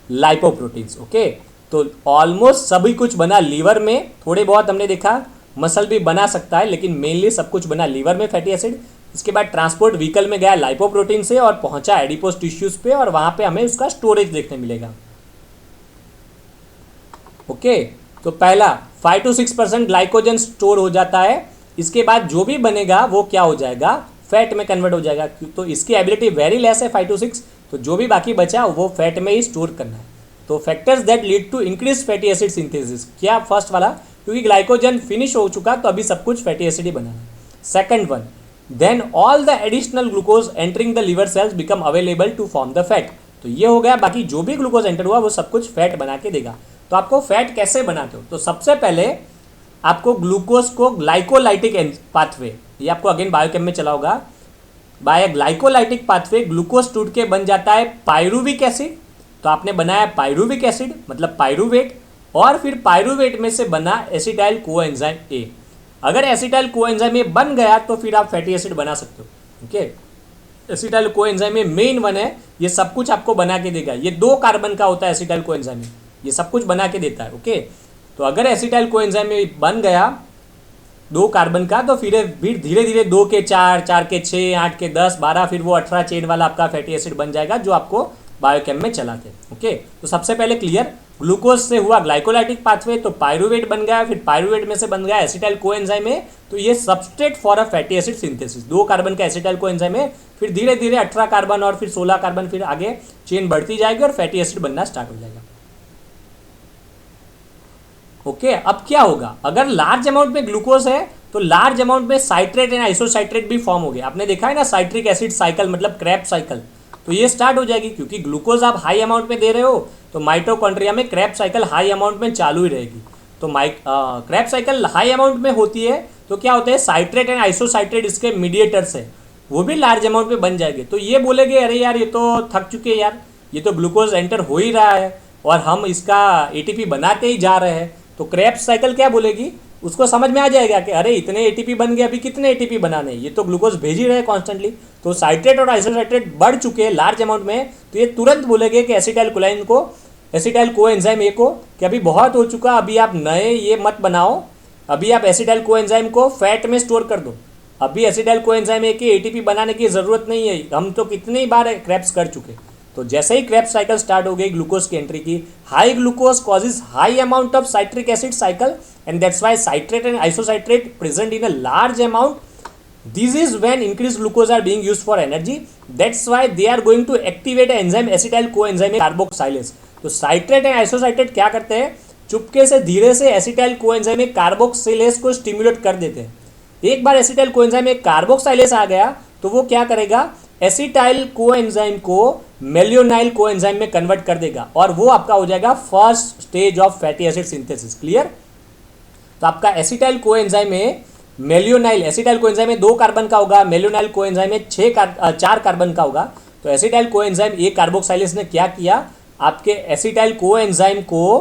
लाइपोप्रोटीन्स। ओके, तो ऑलमोस्ट सभी कुछ बना लीवर में। थोड़े बहुत हमने देखा मसल भी बना सकता है, लेकिन मेनली सब कुछ बना लीवर में फैटी एसिड। इसके बाद ट्रांसपोर्ट व्हीकल में गया लाइपोप्रोटीन से और पहुंचा एडिपोज टिश्यूज पे, और वहां पे हमें उसका स्टोरेज देखने मिलेगा। ओके, तो पहला 5 to 6% ग्लाइकोजन स्टोर हो जाता है। इसके बाद जो भी बनेगा वो क्या हो जाएगा? फैट में कन्वर्ट हो जाएगा। तो इसकी एबिलिटी वेरी लेस है 5 to 6, तो जो भी बाकी बचा वो फैट में ही स्टोर करना है। तो factors that lead to increase fatty acid synthesis, क्या फर्स्ट वाला? क्योंकि ग्लाइकोजन फिनिश हो चुका तो अभी सब कुछ फैटी एसिड ही बना है। Second one, then all the additional glucose entering the liver cells become available to form the fat. तो ये हो गया, बाकी जो भी ग्लूकोज एंटर हुआ वो सब कुछ फैट बना के देगा। तो आपको फैट कैसे बनाते हो? तो सबसे पहले आपको ग्लूकोज को ग्लाइकोलाइटिक पाथवे, ये आपको अगेन बायोकेम में चला होगा, बाय ग्लाइकोलाइटिक पाथवे ग्लूकोज टूट के बन जाता है पायरुविक एसिड। तो आपने बनाया पायरुविक एसिड मतलब पायरुवेट, और फिर पायरुवेट में से बना एसिटाइल कोएंजाइम ए। अगर एसिटाइल कोएंजाइम ए बन गया तो फिर आप फैटी एसिड बना सकते हो। Okay, acetyl coenzyme A main one है, ये सब कुछ आपको बना के देगा। ये 2 कार्बन का होता है एसिटाइल कोएंजाइम ए, ये सब कुछ बना के देता है। ओके, तो अगर एसिटाइल कोएंजाइम में बन गया 2 कार्बन का, तो फिर धीरे धीरे 2 के 4, 4 के 6, 8 के 10, 12, फिर वो 18 चेन वाला आपका फैटी एसिड बन जाएगा जो आपको बायोकेम में चलाते हैं। ओके, तो सबसे पहले क्लियर, ग्लूकोज से हुआ ग्लाइकोलाइटिक पाथवे, तो पायरुवेट बन गया, फिर पायरुवेट में से बन गया एसिटाइल कोएंजाइम है। तो ये substrate for a fatty acid synthesis. 2 carbon का एसिटाइल कोएंजाइम है, फिर धीरे धीरे 18 कार्बन और फिर 16 कार्बन, फिर आगे चेन बढ़ती जाएगी और फैटी एसिड बनना स्टार्ट हो जाएगा। ओके, अब क्या होगा? अगर लार्ज अमाउंट में ग्लूकोज है तो लार्ज अमाउंट में साइट्रेट एंड आइसोसाइट्रेट भी फॉर्म हो गया। आपने देखा है ना साइट्रिक एसिड साइकिल, मतलब क्रैब साइकिल, तो ये स्टार्ट हो जाएगी। क्योंकि ग्लूकोज आप हाई अमाउंट में दे रहे हो तो माइटोकॉन्ड्रिया में क्रैब साइकिल हाई अमाउंट में चालू ही रहेगी। तो क्रैब साइकिल हाई अमाउंट में होती है तो क्या होता है, साइट्रेट एंड आइसोसाइट्रेट इसके मीडिएटर्स है, वो भी लार्ज अमाउंट में बन जाएंगे। तो ये बोलेंगे अरे यार ये तो थक चुके हैं यार, ये तो ग्लूकोज एंटर हो ही रहा है और हम इसका एटीपी बनाते ही जा रहे हैं। तो क्रेब्स साइकिल क्या बोलेगी, उसको समझ में आ जाएगा कि अरे इतने एटीपी बन गए, अभी कितने एटीपी बनाने, ये तो ग्लूकोज भेज ही रहे हैं कॉन्स्टेंटली। तो साइट्रेट और आइसोसाइट्रेट बढ़ चुके हैं लार्ज अमाउंट में, तो ये तुरंत बोलेंगे कि एसिटाइल कोलाइन को, एसिटाइल कोएंजाइम ए को कि अभी बहुत हो चुका, अभी आप नए ये मत बनाओ, अभी आप एसिटाइल कोएंजाइम को फैट में स्टोर कर दो, अभी एसिटाइल कोएंजाइम ए की एटीपी बनाने की ज़रूरत नहीं है, हम तो कितनी बार क्रेब्स कर चुके। तो जैसे ही क्रेब्स साइकिल स्टार्ट हो गई ग्लूकोज की एंट्री की, high glucose causes high amount of citric acid cycle and that's why citrate and isocytrate present in a large amount. This is when increased glucose are being used for energy. That's why they are going to activate enzyme acetyl coenzyme carboxylase. तो citrate and आइसोसाइट्रेट क्या करते हैं, चुपके से धीरे से acetyl coenzyme carboxylase को stimulate कर देते हैं। एक बार एसिटाइल कोएंजाइम में कार्बोक्सिलेज आ गया तो वो क्या करेगा, एसिटाइल कोएंजाइम को मेलियोनाइल कोएंजाइम में कन्वर्ट कर देगा और वो आपका हो जाएगा first stage of fatty acid synthesis. Clear. तो आपका एसिटाइल कोएंजाइम में मेलियोनाइल, एसिटाइल कोएंजाइम में 2 कार्बन का होगा, मेलियोनाइल कोएंजाइम में 4 कार्बन का होगा। तो एसिटाइल कोएंजाइम ए कार्बोक्साइलेज ने क्या किया, आपके एसिटाइल कोएंजाइम को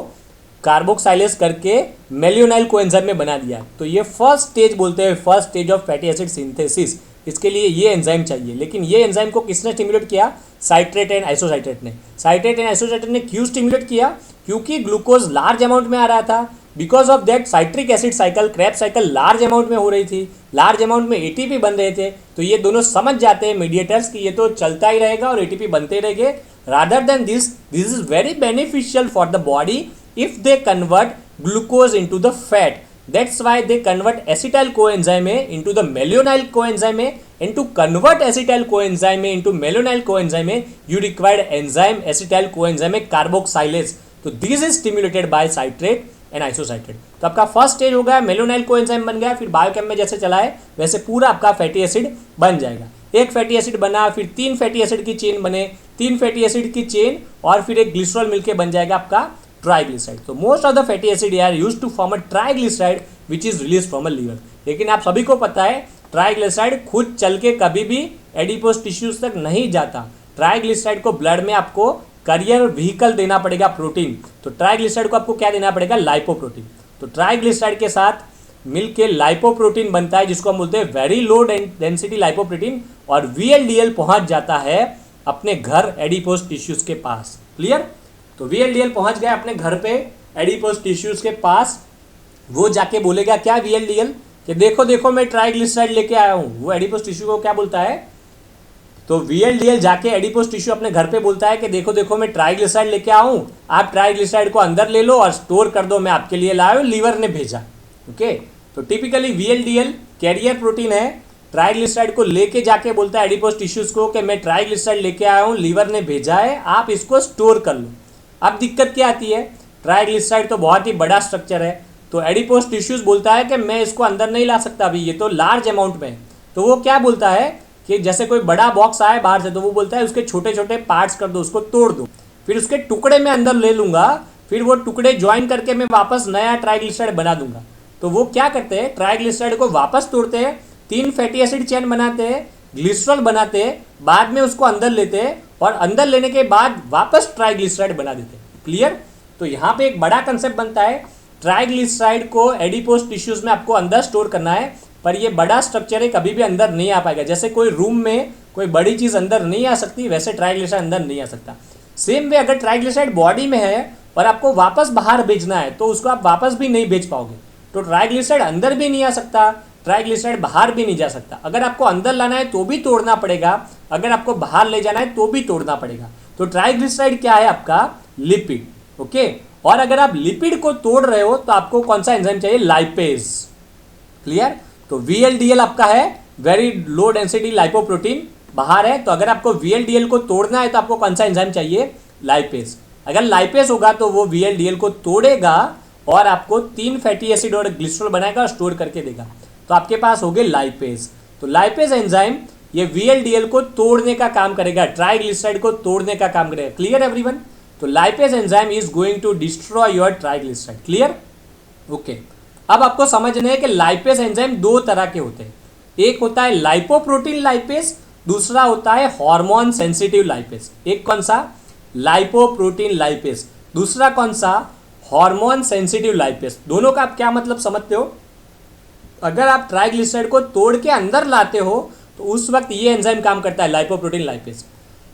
कार्बोक्साइलेज करके मेलियोनाइल कोएंजाइम में बना दिया। तो ये फर्स्ट स्टेज बोलते हैं, first stage of fatty acid synthesis. इसके लिए ये एंजाइम चाहिए, लेकिन ये एंजाइम को किसने स्टिमुलेट किया, साइट्रेट एंड आइसोसाइट्रेट ने। साइट्रेट एंड आइसोसाइट्रेट ने क्यों स्टिमुलेट किया, क्योंकि ग्लूकोज लार्ज अमाउंट में आ रहा था। Because of that citric acid cycle, Krebs cycle large amount में हो रही थी, लार्ज अमाउंट में एटीपी बन रहे थे। तो ये दोनों समझ जाते हैं मीडिएटर्स कि ये तो चलता ही रहेगा और एटीपी बनते रहेंगे। Rather than this is very beneficial for the body if they convert glucose into the fat. That's why they convert acetyl coenzyme into the malonyl coenzyme, and to convert acetyl coenzyme into malonyl coenzyme you require enzyme acetyl coenzyme carboxylase. तो this is stimulated by citrate and isocytrate. तो आपका first stage हो गया, मेलोनाइल coenzyme बन गया, फिर biochem में जैसे चला है वैसे पूरा आपका फैटी एसिड बन जाएगा। एक फैटी एसिड बना, फिर 3 फैटी एसिड की चेन बने, 3 फैटी एसिड की चेन और फिर एक ग्लिसरॉल मिलके बन जाएगा आपका ट्राइग्लिसराइड। तो most of the fatty acid are used to form a triglyceride which is release from a liver. लेकिन आप सभी को पता है ट्राइग्लिसराइड खुद चल के कभी भी एडिपोज टिश्यूज तक नहीं जाता। ट्राइग्लिसराइड को ब्लड में आपको करियर व्हीकल देना पड़ेगा, प्रोटीन। तो ट्राइग्लिसराइड को आपको क्या देना पड़ेगा, लाइपोप्रोटीन। तो ट्राइग्लिसराइड के साथ मिलके लाइपोप्रोटीन बनता है, जिसको हम बोलते हैं वेरी लो डेंसिटी लाइपोप्रोटीन, और VLDL पहुंच जाता है अपने घर एडिपोज टिश्यूज के पास। क्लियर। तो VLDL पहुंच गया अपने घर पे एडिपोज टिश्यूज के पास। वो जाके बोलेगा क्या VLDL कि देखो देखो मैं ट्राइग्लिसराइड लेके आया हूं। वो एडिपोज टिश्यू को क्या बोलता है, तो VLDL जाके एडिपोज टिश्यू अपने घर पे बोलता है कि देखो देखो मैं ट्राइग्लिसराइड लेके आया हूं, आप ट्राइग्लिसराइड को अंदर ले लो और स्टोर कर दो, मैं आपके लिए लाया हूं, लीवर ने भेजा। ओके। तो टिपिकली VLDL कैरियर प्रोटीन है, ट्राइग्लिसराइड को लेके जाके बोलता है एडिपोज टिश्यूज को कि मैं ट्राइग्लिसराइड लेके आया हूं, लीवर ने भेजा है, आप इसको स्टोर कर लो। अब दिक्कत क्या आती है, ट्राइग्लिसराइड तो बहुत ही बड़ा स्ट्रक्चर है, तो एडिपोज टिश्यूज बोलता है कि मैं इसको अंदर नहीं ला सकता अभी, ये तो लार्ज अमाउंट में है। तो वो क्या बोलता है कि जैसे कोई बड़ा बॉक्स आए बाहर से, तो वो बोलता है उसके छोटे छोटे पार्ट्स कर दो, उसको तोड़ दो, फिर उसके टुकड़े में अंदर ले लूंगा, फिर वो टुकड़े ज्वाइन करके मैं वापस नया ट्राइग्लिसराइड बना दूंगा। तो वो क्या करते हैं, ट्राइग्लिसराइड को वापस तोड़ते हैं, 3 फैटी एसिड चेन बनाते हैं, ग्लिसरॉल बनाते हैं, बाद में उसको अंदर लेते हैं और अंदर लेने के बाद वापस ट्राइग्लिसराइड बना देते हैं। क्लियर। तो यहाँ पे एक बड़ा कंसेप्ट बनता है, ट्राइग्लिसराइड को एडिपोज टिश्यूज में आपको अंदर स्टोर करना है, पर ये बड़ा स्ट्रक्चर है, कभी भी अंदर नहीं आ पाएगा। जैसे कोई रूम में कोई बड़ी चीज़ अंदर नहीं आ सकती, वैसे ट्राइग्लिसराइड अंदर नहीं आ सकता। सेम वे अगर ट्राइग्लिसराइड बॉडी में है और आपको वापस बाहर भेजना है, तो उसको आप वापस भी नहीं भेज पाओगे। तो ट्राइग्लिसराइड अंदर भी नहीं आ सकता, ट्राइग्लिसराइड बाहर भी नहीं जा सकता। अगर आपको अंदर लाना है तो भी तोड़ना पड़ेगा, अगर आपको बाहर ले जाना है तो भी तोड़ना पड़ेगा। तो ट्राइग्लिसराइड क्या है, आपका लिपिड। ओके। और अगर आप लिपिड को तोड़ रहे हो तो आपको कौन सा एंजाइम चाहिए, लाइपेज। क्लियर। तो VLDL आपका है वेरी लो डेंसिटी लाइपोप्रोटीन, बाहर है। तो अगर आपको VLDL को तोड़ना है तो आपको कौन सा एंजाइम चाहिए, लाइपेज। अगर लाइपेज होगा तो वो VLDL को तोड़ेगा और आपको 3 फैटी एसिड और ग्लिसरॉल बनाएगा और स्टोर करके देगा। तो आपके पास हो गए लाइपेज। तो लाइपेज एंजाइम ये VLDL को तोड़ने का काम करेगा, ट्राइग्लिसराइड को तोड़ने का काम करेगा। Clear everyone. तो lipase enzyme is going to destroy your triglyceride. Clear. Okay. अब आपको समझना है कि लाइपेज एंजाइम 2 तरह के होते हैं, एक होता है लाइपोप्रोटीन लाइपेज, दूसरा होता है हार्मोन सेंसिटिव लाइपेज। एक कौन सा, लाइपोप्रोटीन लाइपेज, दूसरा कौन सा, हार्मोन सेंसिटिव लाइपेज। दोनों का आप क्या मतलब समझते हो, अगर आप ट्राइग्लिसराइड को तोड़ के अंदर लाते हो तो उस वक्त ये एंजाइम काम करता है, लाइपोप्रोटीन लाइपेज।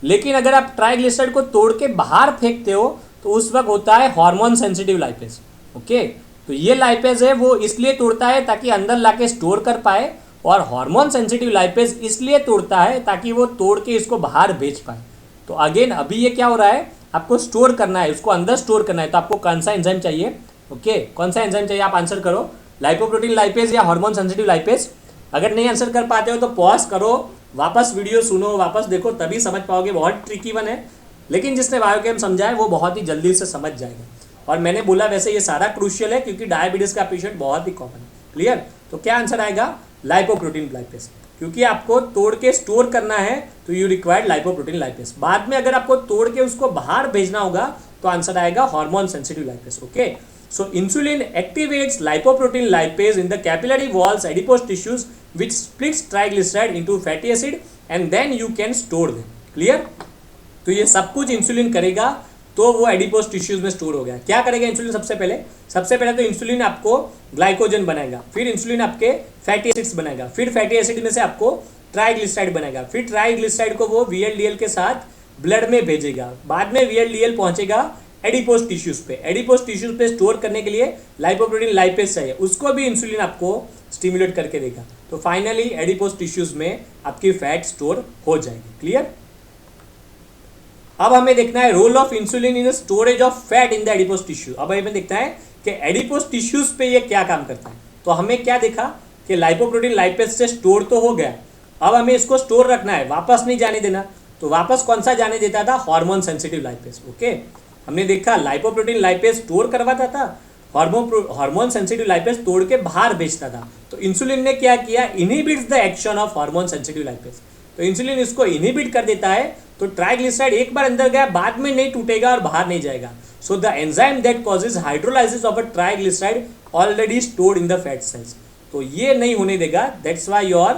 लेकिन अगर आप ट्राइग्लिसराइड को तोड़ के बाहर फेंकते हो तो उस वक्त होता है हार्मोन सेंसिटिव लाइपेज। ओके। तो ये लाइपेज है वो इसलिए तोड़ता है ताकि अंदर लाके स्टोर कर पाए, और हार्मोन सेंसिटिव लाइपेज इसलिए तोड़ता है ताकि वो तोड़ के इसको बाहर भेज पाए। तो अगेन अभी ये क्या हो रहा है, आपको स्टोर करना है, उसको अंदर स्टोर करना है, तो आपको कौन सा एंजाइम चाहिए। ओके। कौन सा एंजाइम चाहिए, आप आंसर करो, लाइपोप्रोटीन लाइपेज या हार्मोन सेंसिटिव लाइपेज। अगर नहीं आंसर कर पाते हो तो पॉज करो, वापस वीडियो सुनो, वापस देखो, तभी समझ पाओगे। बहुत ट्रिकी वन है, लेकिन जिसने बायोकेम समझा है वो बहुत ही जल्दी से समझ जाएगा। और मैंने बोला वैसे ये सारा क्रूशियल है क्योंकि डायबिटीज का पेशेंट बहुत ही कॉमन है। क्लियर। तो क्या आंसर आएगा, लाइपोप्रोटीन लाइपेज, क्योंकि आपको तोड़ के स्टोर करना है तो यू रिक्वायर्ड लाइपोप्रोटीन लाइपेज। बाद में अगर आपको तोड़ के उसको बाहर भेजना होगा तो आंसर आएगा hormone sensitive lipase. Okay. So insulin activates lipoprotein lipase in the capillary walls adipose tissues which splits triglyceride into fatty acid and then you can store them. Clear? तो ये सब कुछ इंसुलिन करेगा तो वो एडिपोज टिश्यूज में store हो गया. क्या करेगा इंसुलिन? सबसे पहले तो इंसुलिन आपको ग्लाइकोजन बनाएगा, फिर इंसुलिन आपके फैटी एसिड्स बनाएगा, फिर फैटी एसिड में से आपको ट्राइग्लिसराइड बनाएगा, फिर ट्राइग्लिसराइड को वो VLDL के साथ ब्लड में भेजेगा, बाद में VLDL पहुंचेगा एडिपोज टिश्यूज पे. एडिपोज टिश्यूज पे स्टोर करने के लिए लाइपोप्रोटीन लाइपेज चाहिए, उसको भी इंसुलिन आपको स्टिमुलेट करके देगा. तो फाइनली एडिपोज टिश्यूज में आपकी फैट स्टोर हो जाएगी. क्लियर? अब हमें देखना है role of insulin in storage of fat in the adipose tissue. अब हमें देखना है कि एडिपोज टिश्यूज पे ये क्या काम करता है. तो हमें क्या देखा कि लाइपोप्रोटीन लाइपेज से स्टोर तो हो गया, अब हमें इसको स्टोर रखना है, वापस नहीं जाने देना. तो वापस कौन सा जाने देता था? Hormone sensitive lipase. ओके, हमने देखा लाइपोप्रोटीन लाइपेज स्टोर करवाता था, हार्मोन सेंसिटिव लाइपेज तोड़ के बाहर भेजता था. तो इंसुलिन ने क्या किया? Inhibits the action of hormone sensitive lipase. तो इंसुलिन इसको इनहिबिट कर देता है, तो ट्राइग्लिसराइड एक बार अंदर गया, बाद में नहीं टूटेगा और बाहर नहीं जाएगा. So the enzyme that causes hydrolysis of a triglyceride already stored in the fat cells. तो ये नहीं होने देगा. That's why your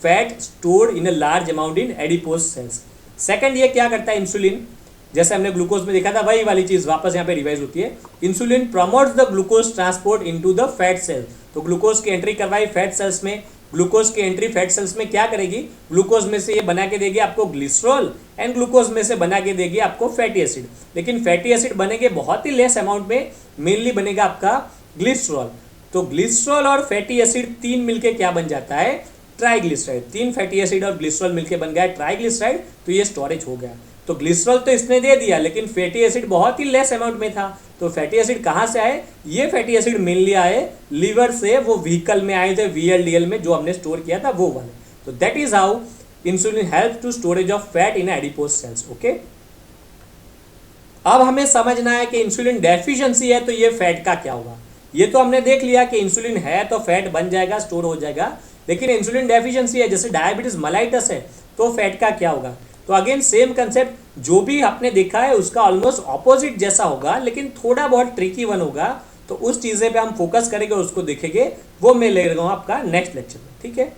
fat stored in a large amount in adipose cells. Second, ये क्या करता है इंसुलिन? जैसे हमने ग्लूकोज में देखा था वही वाली चीज वापस यहाँ पे रिवाइज होती है. Insulin promotes the glucose transport into the fat cell. तो ग्लूकोज की एंट्री करवाई फैट सेल्स में. ग्लूकोज की एंट्री फैट सेल्स में क्या करेगी? ग्लूकोज में से ये बना के देगी आपको ग्लिसरॉल एंड ग्लूकोज में से बना के देगी आपको फैटी एसिड. लेकिन फैटी एसिड बनेंगे बहुत ही लेस अमाउंट में, मेनली बनेगा आपका ग्लिसरॉल. तो ग्लिसरॉल और फैटी एसिड तीन मिलके क्या बन जाता है? ट्राइग्लिसराइड. तीन फैटी एसिड और ग्लिसरॉल मिलके बन गया ट्राइग्लिसराइड. तो ये स्टोरेज हो गया. तो ग्लिसरॉल तो इसने दे दिया, लेकिन फैटी एसिड बहुत ही लेस अमाउंट में था. तो फैटी एसिड कहाँ से आए? ये फैटी एसिड मेनली आए लीवर से, वो व्हीकल में आए थे VLDL में जो हमने स्टोर किया था वो वाले. तो that is how insulin help to storage of fat in adipose cells. Okay, अब हमें समझना है कि इंसुलिन डेफिशिएंसी है तो ये फैट का क्या होगा. ये तो हमने देख लिया कि इंसुलिन है तो फैट बन जाएगा, स्टोर हो जाएगा. लेकिन इंसुलिन डेफिशिएंसी है, जैसे डायबिटीज मेलाइटस है, तो फैट का क्या होगा? तो अगेन सेम कंसेप्ट, जो भी आपने देखा है उसका ऑलमोस्ट ऑपोजिट जैसा होगा, लेकिन थोड़ा बहुत ट्रिकी वन होगा. तो उस चीज़ें पे हम फोकस करेंगे, उसको देखेंगे. वो मैं ले रहा हूँ आपका नेक्स्ट लेक्चर में. ठीक है.